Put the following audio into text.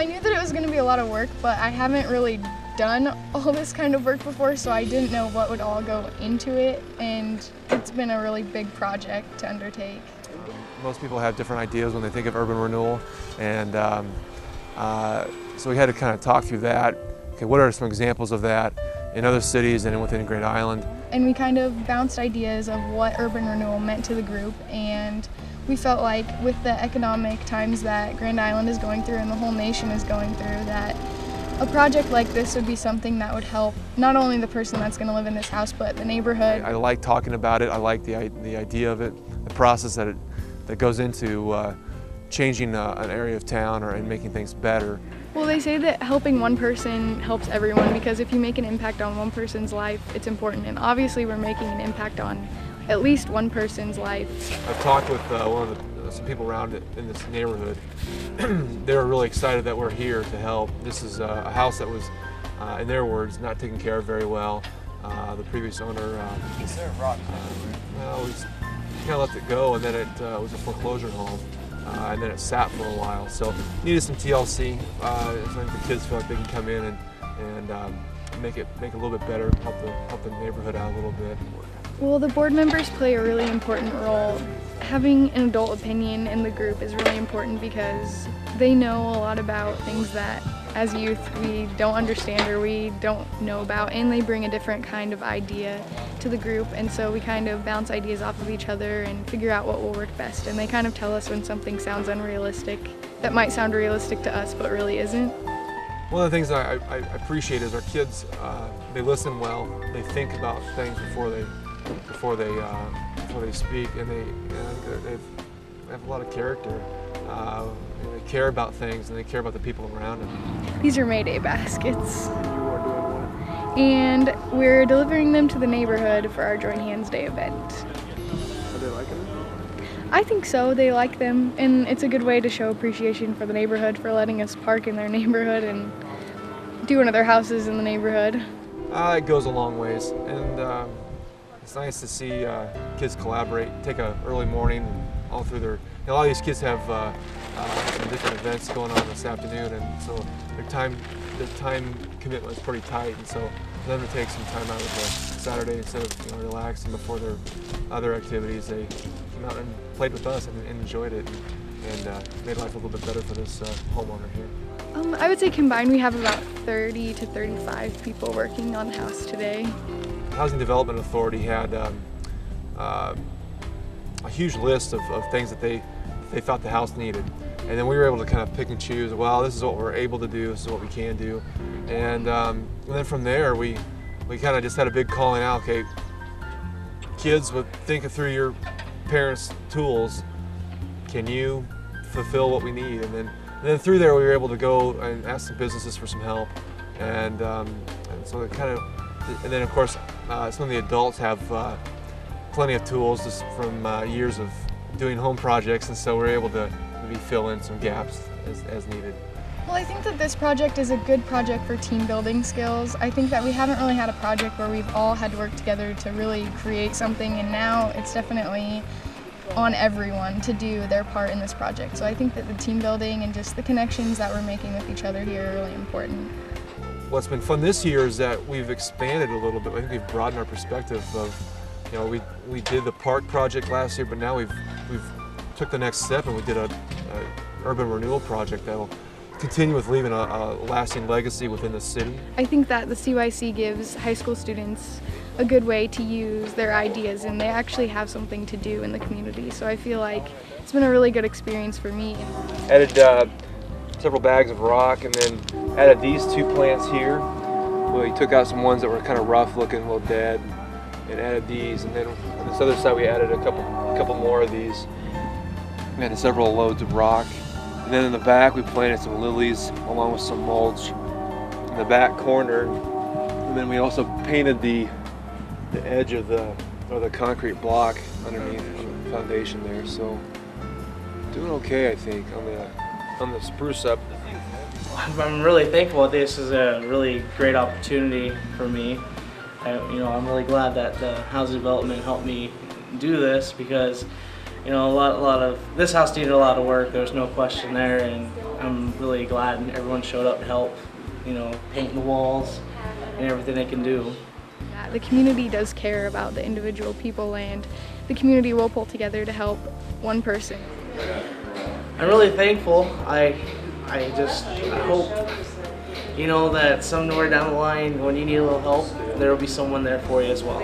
I knew that it was going to be a lot of work, but I haven't really done all this kind of work before, so I didn't know what would all go into it, and it's been a really big project to undertake. Most people have different ideas when they think of urban renewal, and so we had to kind of talk through that. Okay, what are some examples of that in other cities and within Grand Island? And we kind of bounced ideas of what urban renewal meant to the group, and we felt like with the economic times that Grand Island is going through and the whole nation is going through, that a project like this would be something that would help not only the person that's going to live in this house, but the neighborhood. I like talking about it. I like the idea of it, the process that goes into changing an area of town and making things better. Well, they say that helping one person helps everyone, because if you make an impact on one person's life, it's important. And obviously we're making an impact on at least one person's life. I've talked with some people around in this neighborhood. They were really excited that we're here to help. This is a house that was, in their words, not taken care of very well. The previous owner we kind of let it go, and then it was a foreclosure home. And then it sat for a while, so needed some TLC. So I think the kids feel like they can come in and make it a little bit better, help the neighborhood out a little bit. Well, the board members play a really important role. Having an adult opinion in the group is really important because they know a lot about things that as youth we don't understand or we don't know about, and they bring a different kind of idea to the group, and so we kind of bounce ideas off of each other and figure out what will work best, and they kind of tell us when something sounds unrealistic that might sound realistic to us but really isn't. One of the things I appreciate is our kids, they listen well, they think about things before they speak, and they have a lot of character. They care about things, and they care about the people around them. These are Mayday baskets, and we're delivering them to the neighborhood for our Join Hands Day event. Are they liking it? I think so. They like them, and it's a good way to show appreciation for the neighborhood for letting us park in their neighborhood and do one of their houses in the neighborhood. It goes a long ways, and it's nice to see kids collaborate, take an early morning and all through their. A lot of these kids have some different events going on this afternoon, and so their time commitment is pretty tight, and so for them to take some time out of the Saturday instead of relaxing before their other activities, they came out and played with us and enjoyed it, and made life a little bit better for this homeowner here. I would say combined we have about 30 to 35 people working on the house today. Housing Development Authority had a huge list of things that they thought the house needed, and then we were able to kind of pick and choose. Well, this is what we're able to do, this is what we can do, and then from there we kind of just had a big calling out. Okay, kids, would think through your parents' tools. Can you fulfill what we need? And then through there we were able to go and ask some businesses for some help, and so it kind of. And then of course some of the adults have plenty of tools just from years of doing home projects, and so we're able to maybe fill in some gaps as needed. Well, I think that this project is a good project for team building skills. I think that we haven't really had a project where we've all had to work together to really create something, and now it's definitely on everyone to do their part in this project. So I think that the team building and just the connections that we're making with each other here are really important. What's been fun this year is that we've expanded a little bit. I think we've broadened our perspective of, we did the park project last year, but now we've took the next step and we did a urban renewal project that'll continue with leaving a lasting legacy within the city. I think that the CYC gives high school students a good way to use their ideas, and they actually have something to do in the community. So I feel like it's been a really good experience for me. Added several bags of rock, and then added these two plants here. We took out some ones that were kind of rough looking, a little dead, and added these. And then on this other side we added a couple more of these. We added several loads of rock. And then in the back we planted some lilies along with some mulch in the back corner. And then we also painted the edge of the concrete block underneath on the foundation there. So doing okay, I think, on the spruce up. I'm really thankful that this is a really great opportunity for me. I'm really glad that the housing development helped me do this, because a lot of this house needed a lot of work. There's no question there, and I'm really glad everyone showed up to help, you know, paint the walls and everything they can do. Yeah, the community does care about the individual people, and the community will pull together to help one person. I'm really thankful. I hope, you know, that somewhere down the line when you need a little help, there will be someone there for you as well.